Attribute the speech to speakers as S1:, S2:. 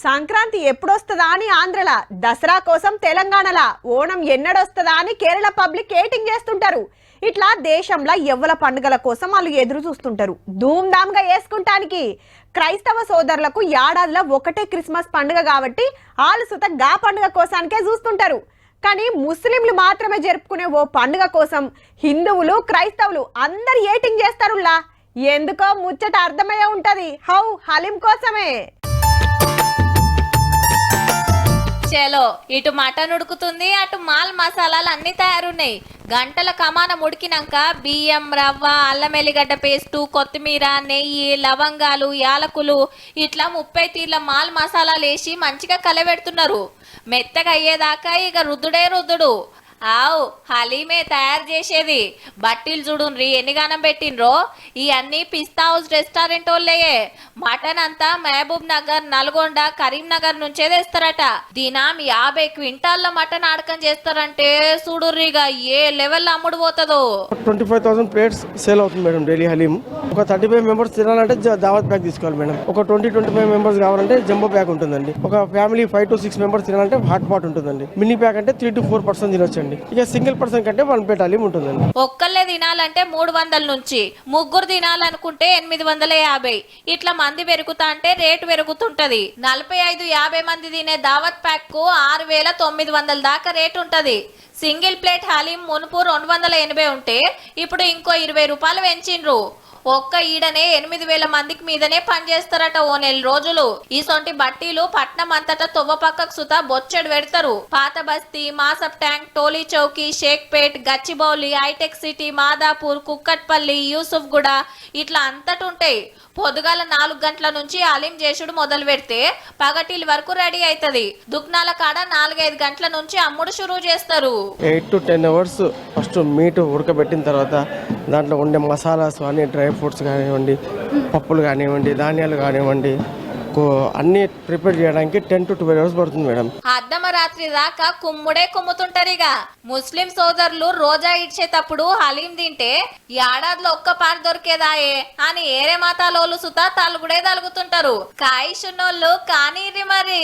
S1: సంక్రాంతి ఎప్పుడొస్తుందా అని ఆంధ్రల, దసరా కోసం తెలంగాణల, ఓణం ఎన్నడొస్తుందా అని కేరళ పబ్లిక్ ఏటింగ్ చేస్తుంటారు. ఇట్లా దేశంలో ఎవ్వల పండుగల కోసం వాళ్ళు ఎదురు చూస్తుంటారు. ధూమ్ధామ్ గా వేసుకుంటానికి క్రైస్తవ సోదరులకు ఏడాదిలో ఒకటే క్రిస్మస్ పండుగ కాబట్టి వాళ్ళు సుత గా పండుగ కోసానికే చూస్తుంటారు. కానీ ముస్లింలు మాత్రమే జరుపుకునే ఓ పండుగ కోసం హిందువులు క్రైస్తవులు అందరు ఏటింగ్ చేస్తారులా. ఎందుకో ముచ్చట అర్థమయ్యే ఉంటది. హౌ హలీం కోసమే.
S2: చలో ఇటు మటన్ ఉడుకుతుంది, అటు మాల్ మసాలాలు అన్ని తయారున్నాయి. గంటల కమానం ఉడికినాక బియ్యం, రవ్వ, అల్లం ఎల్లిగడ్డ పేస్టు, కొత్తిమీర, నెయ్యి, లవంగాలు, యాలకులు ఇట్లా 30 తీర్ల మాల్ మసాలాలు వేసి మంచిగా కలబెడుతున్నారు. మెత్తగా అయ్యేదాకా ఇక రుద్దుడే రుద్దుడు. ఆవు హలీమే తయారు చేసేది. బట్టీలు చూడుండ్రి ఎన్నిగానం పెట్టిండ్రో. ఇవన్నీ పిస్తా హౌస్ రెస్టారెంట్ వాళ్ళయే. మటన్ అంతా మహబూబ్ నగర్, నల్గొండ, కరీంనగర్ నుంచే తెస్తారట. దినం 50 క్వింటాల్లో మటన్ ఆడకం చేస్తారంటే చూడుర్రిగా ఏ లెవెల్లో అమ్ముడు పోతుందో.
S3: 25,000 ప్లేట్స్ సేల్ అవుతుంది మేడం డైలీ హలీం. ఒక 35 మెంబర్స్ తినాలంటే దావత్ ప్యాక్ తీసుకోవాలి మేడం. ఒక 20-25 మెంబర్స్ కావాలంటే జంబో ప్యాక్ ఉంటుందండి. ఒక ఫ్యామిలీ 5 to 6 మెంబర్స్ తినాలంటే హాట్ పాట్ ఉంటుందండి. మినీ ప్యాక్ అంటే 3 to 4 పర్సన్ తినొచ్చండి. ఇక సింగిల్ పర్సన్ కంటే 1 ప్లేట్ హలీం ఉంటుందండి.
S2: ఒక్కళ్ళే తినాలంటే 300 నుంచి, ముగ్గురు తినాలనుకుంటే 850. ఇట్లా మంది పెరుగుతా అంటే రేటు పెరుగుతుంటది. 45-50 మంది తినే దావత్ ప్యాక్ కు 6,900 దాకా రేటు ఉంటది. సింగిల్ ప్లేట్ హలీం మునుపు 280 ఉంటే ఇప్పుడు ఇంకో 20 రూపాయలు పెంచిండ్రు. ఒక్క ఈడనే 8,000 మందికి మీదనే పనిచేస్తారట ఓ నెల రోజులు. ఈ సొంటి బట్టీలు పట్నం అంతటా తొవ్వ పక్కకు సుతా బొచ్చెడు పెడతారు. పాత బస్తీ, మాసప్ ట్యాంక్, టోలీ చౌకీ, షేక్పేట్, గచ్చిబౌలి, హైటెక్ సిటీ, మాదాపూర్, కుక్కట్పల్లి, యూసుఫ్ గూడ ఇట్లా అంతటుంటాయి. పొద్దుగాల 4 గంటల నుంచి హలీం చేసుడు మొదలు పెడితే పగటిల వరకు రెడీ అవుతుంది. దుగ్నాల కాడ 4-5 గంటల నుంచి అమ్ముడు షురూ చేస్తారు.
S3: 8 to 10 అవర్స్ ఫస్ట్ మీట్ ఉడకబెట్టిన తర్వాత దాంట్లో ఉండే మసాలాస్ కానీ, డ్రై ఫ్రూట్స్ కానివ్వండి, పప్పులు కానివ్వండి, ధాన్యాలు కానివ్వండి, అన్ని ప్రిపేర్ చేయడానికి 10 to 12 అవర్స్ పడుతుంది మేడం.
S2: అర్ధమరాత్రి దాకా కుమ్ముడే కుమ్ముతుంటారు. ఇక ముస్లిం సోదరులు రోజా ఇడ్చేటప్పుడు హలీం తింటే ఏడాదిలో ఒక్క పారు దొరికేదాయే అని ఏరే మాతాలోళ్ళు సుతా తలుగుడే తలుగుతుంటారు. కాయిషున్నోళ్ళు కానీ మరి